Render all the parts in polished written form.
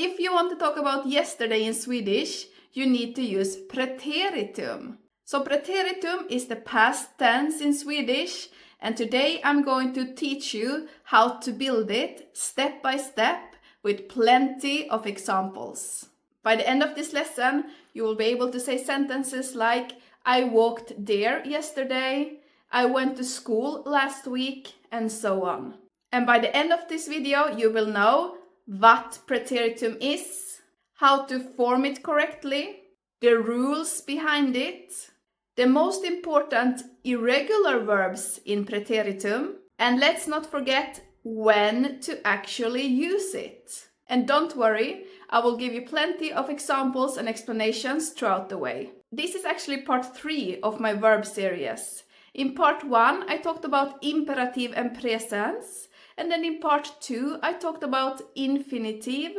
If you want to talk about yesterday in Swedish, you need to use preteritum. So preteritum is the past tense in Swedish, and today I'm going to teach you how to build it step by step with plenty of examples. By the end of this lesson, you will be able to say sentences like I walked there yesterday, I went to school last week, and so on. And by the end of this video, you will know what preteritum is, how to form it correctly, the rules behind it, the most important irregular verbs in preteritum, and let's not forget when to actually use it. And don't worry, I will give you plenty of examples and explanations throughout the way. This is actually part 3 of my verb series. In part 1, I talked about imperative and presens, and then in part 2, I talked about infinitive,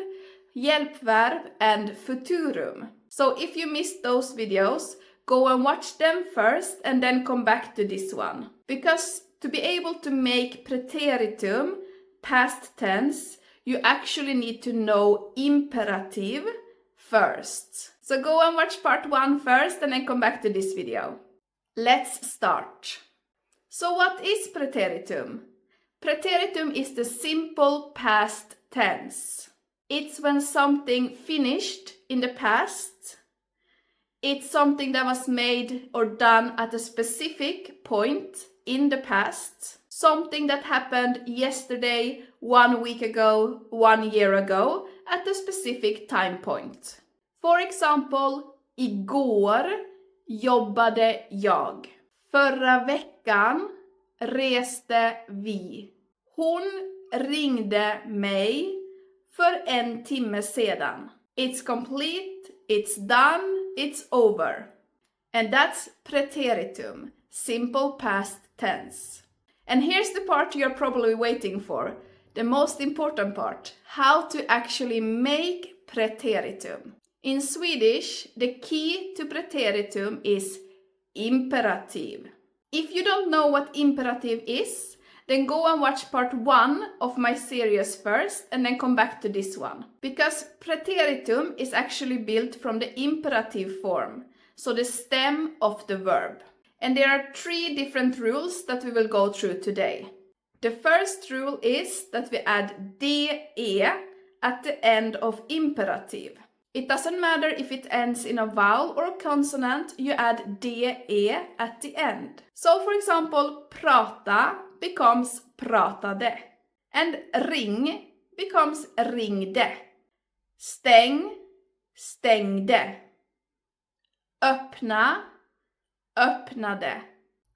hjälpverb, and futurum. So if you missed those videos, go and watch them first and then come back to this one. Because to be able to make preteritum past tense, you actually need to know imperative first. So go and watch part 1 first and then come back to this video. Let's start. So what is preteritum? Preteritum is the simple past tense. It's when something finished in the past. It's something that was made or done at a specific point in the past. Something that happened yesterday, 1 week ago, 1 year ago, at a specific time point. For example, Igår jobbade jag. Förra veckan reste vi. Hon ringde mig för 1 timme sedan. It's complete, it's done, it's over. And that's preteritum, simple past tense. And here's the part you're probably waiting for, the most important part, how to actually make preteritum. In Swedish, the key to preteritum is imperative. If you don't know what imperative is, then go and watch part 1 of my series first and then come back to this one. Because preteritum is actually built from the imperative form, so the stem of the verb. And there are 3 different rules that we will go through today. The first rule is that we add de at the end of imperative. It doesn't matter if it ends in a vowel or a consonant, you add de at the end. So for example, prata becomes pratade. And ring becomes ringde. Stäng, stängde. Öppna, öppnade.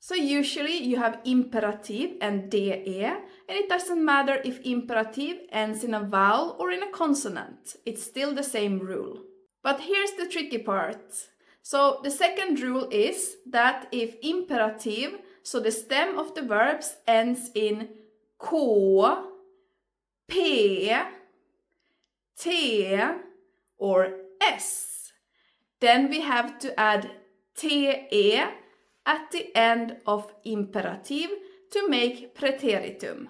So usually you have imperative and de, and it doesn't matter if imperative ends in a vowel or in a consonant. It's still the same rule. But here's the tricky part. So the second rule is that if imperative, so the stem of the verbs, ends in k, p, t, or s, then we have to add te at the end of imperative to make preteritum.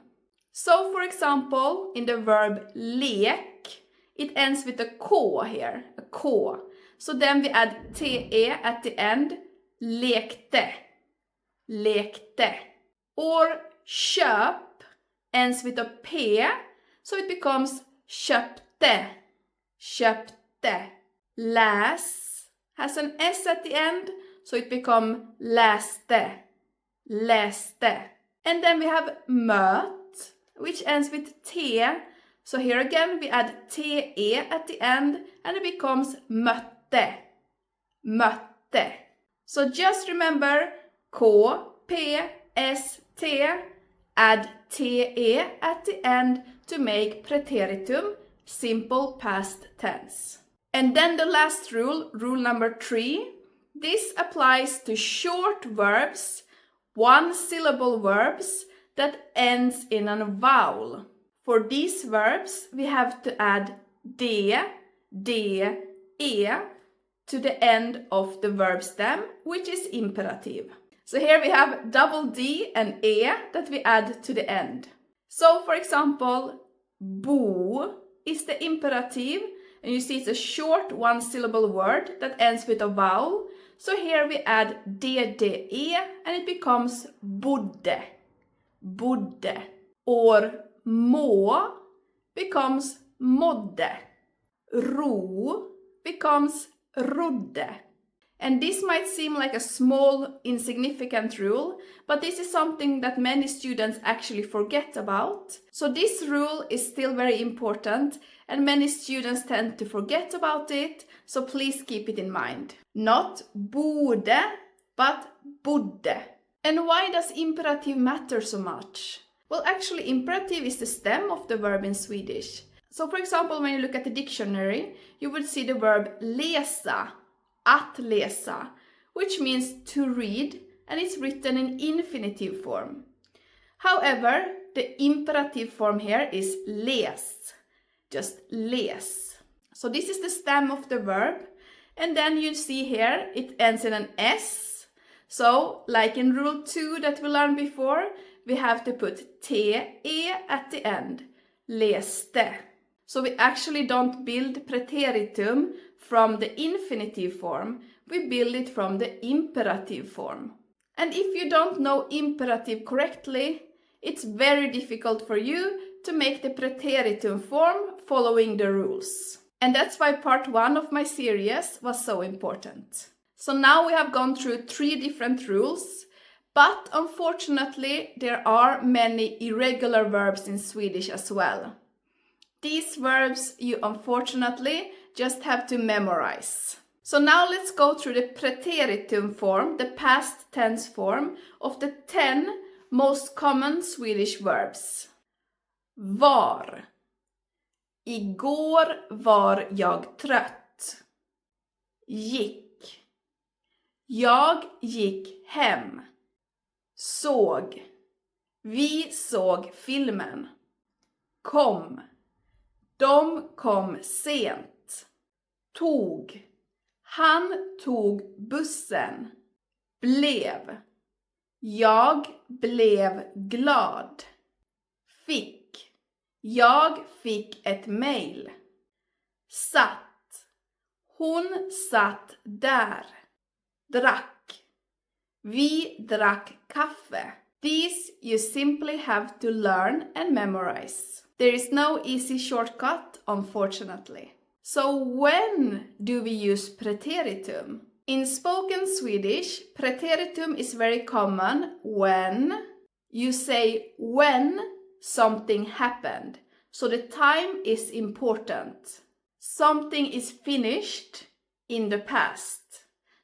So for example, in the verb lek, it ends with a k here, a k. So then we add te at the end, lekte, lekte. Or köp ends with a p, so it becomes köpte, köpte. Läs has an s at the end, so it becomes läste, läste. And then we have möt, which ends with t. So here again we add te at the end and it becomes mötte, mötte. So just remember k, p, s, t, add te at the end to make preteritum, simple past tense. And then the last rule, rule number 3, this applies to short verbs, 1-syllable verbs that ends in a vowel. For these verbs, we have to add de, e to the end of the verb stem, which is imperative. So here we have double D and E that we add to the end. So for example, bo is the imperative, And you see it's a short one-syllable word that ends with a vowel. So here we add DDE and it becomes bodde. Bodde. Or må becomes mådde. Ro becomes rodde. And this might seem like a small, insignificant rule, but this is something that many students actually forget about. So this rule is still very important, and many students tend to forget about it, so please keep it in mind. Not borde, but bodde. And why does imperative matter so much? Well, actually, imperative is the stem of the verb in Swedish. So, for example, when you look at the dictionary, you would see the verb läsa, att läsa, which means to read, and it's written in infinitive form. However, the imperative form here is läs, just läs. So this is the stem of the verb, and then you see here it ends in an S. So, like in rule 2 that we learned before, we have to put te at the end, läste. So we actually don't build preteritum from the infinitive form, we build it from the imperative form. And if you don't know imperative correctly, it's very difficult for you to make the preteritum form following the rules. And that's why part 1 of my series was so important. So now we have gone through 3 different rules, but unfortunately there are many irregular verbs in Swedish as well. These verbs you unfortunately just have to memorize. So now let's go through the preteritum form, the past tense form of the 10 most common Swedish verbs. Var. Igår var jag trött. Gick. Jag gick hem. Såg. Vi såg filmen. Kom. De kom sent. Tog. Han tog bussen. Blev. Jag blev glad. Fick. Jag fick ett mejl. Satt. Hon satt där. Drack. Vi drack kaffe. These you simply have to learn and memorize. There is no easy shortcut, unfortunately. So when do we use preteritum? In spoken Swedish, preteritum is very common when you say when something happened. So the time is important. Something is finished in the past.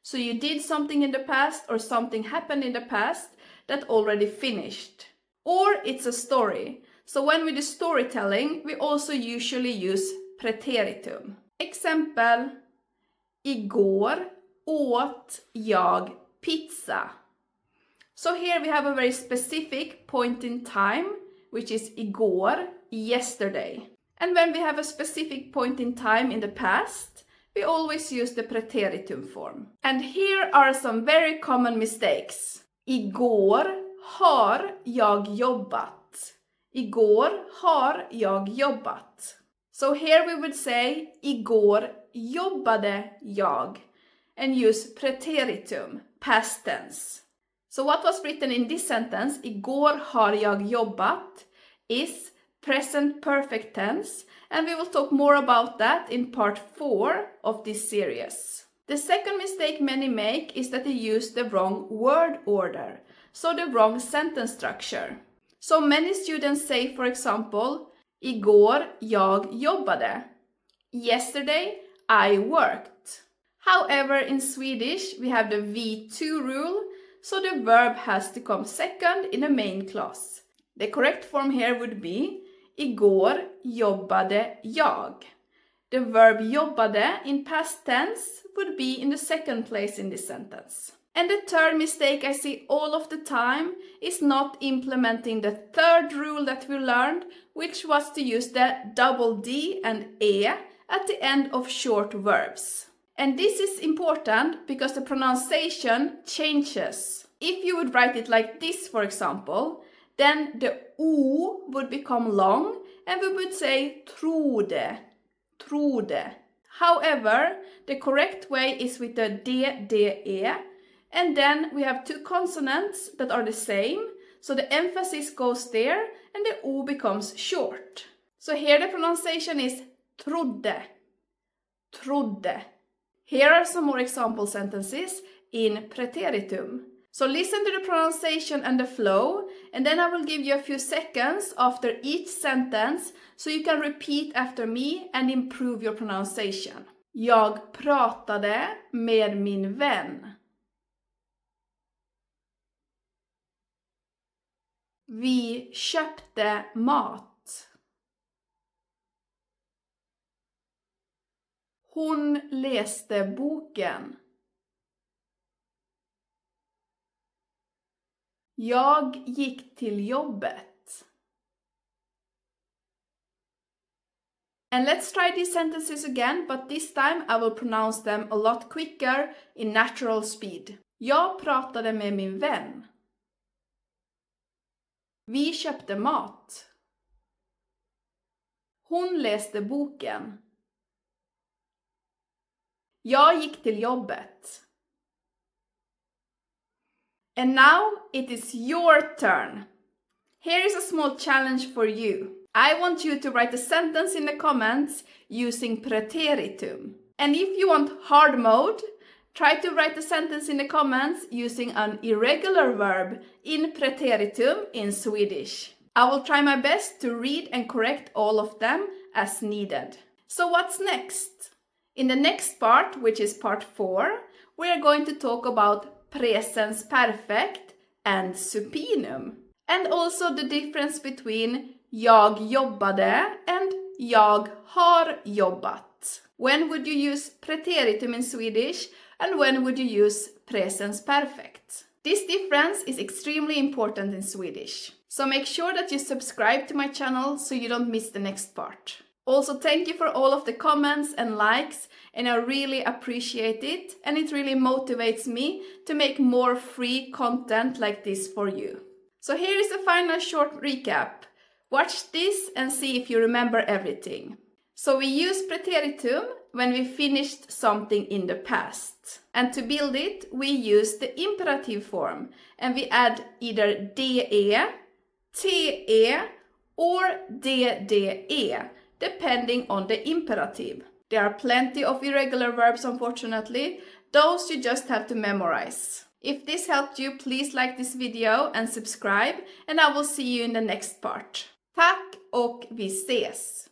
So you did something in the past or something happened in the past that already finished. Or it's a story. So when we do storytelling, we also usually use preteritum. Exempel. Igår åt jag pizza. So here we have a very specific point in time, which is igår, yesterday. And when we have a specific point in time in the past, we always use the preteritum form. And here are some very common mistakes. Igår har jag jobbat. Igår har jag jobbat. So here we would say igår jobbade jag and use preteritum, past tense. So what was written in this sentence, igår har jag jobbat, is present perfect tense, and we will talk more about that in part 4 of this series. The second mistake many make is that they use the wrong word order, so the wrong sentence structure. So many students say, for example, igår jag jobbade. Yesterday I worked. However, in Swedish we have the V2 rule, so the verb has to come second in a main clause. The correct form here would be igår jobbade jag. The verb jobbade in past tense would be in the second place in this sentence. And the third mistake I see all of the time is not implementing the third rule that we learned, which was to use the double D and E at the end of short verbs. And this is important because the pronunciation changes. If you would write it like this, for example, then the O would become long and we would say trode, trode. However, the correct way is with the de, and then we have two consonants that are the same, so the emphasis goes there and the O becomes short. So here the pronunciation is trodde, trodde. Here are some more example sentences in preteritum. So listen to the pronunciation and the flow, and then I will give you a few seconds after each sentence so you can repeat after me and improve your pronunciation. Jag pratade med min vän. Vi köpte mat. Hon läste boken. Jag gick till jobbet. And let's try these sentences again, but this time I will pronounce them a lot quicker in natural speed. Jag pratade med min vän. Vi köpte mat. Hon läste boken. Jag gick till jobbet. And now it is your turn. Here is a small challenge for you. I want you to write a sentence in the comments using preteritum. And if you want hard mode, try to write a sentence in the comments using an irregular verb in preteritum in Swedish. I will try my best to read and correct all of them as needed. So what's next? In the next part, which is part 4, we are going to talk about Presens Perfekt and Supinum. And also the difference between jag jobbade and jag har jobbat. When would you use preteritum in Swedish and when would you use Presens Perfekt? This difference is extremely important in Swedish. So make sure that you subscribe to my channel so you don't miss the next part. Also, thank you for all of the comments and likes, and I really appreciate it, and it really motivates me to make more free content like this for you. So here is a final short recap. Watch this and see if you remember everything. So we use preteritum when we finished something in the past. And to build it, we use the imperative form, and we add either de, te, or dde, depending on the imperative. There are plenty of irregular verbs, unfortunately. Those you just have to memorize. If this helped you, please like this video and subscribe, and I will see you in the next part. Tack och vi ses!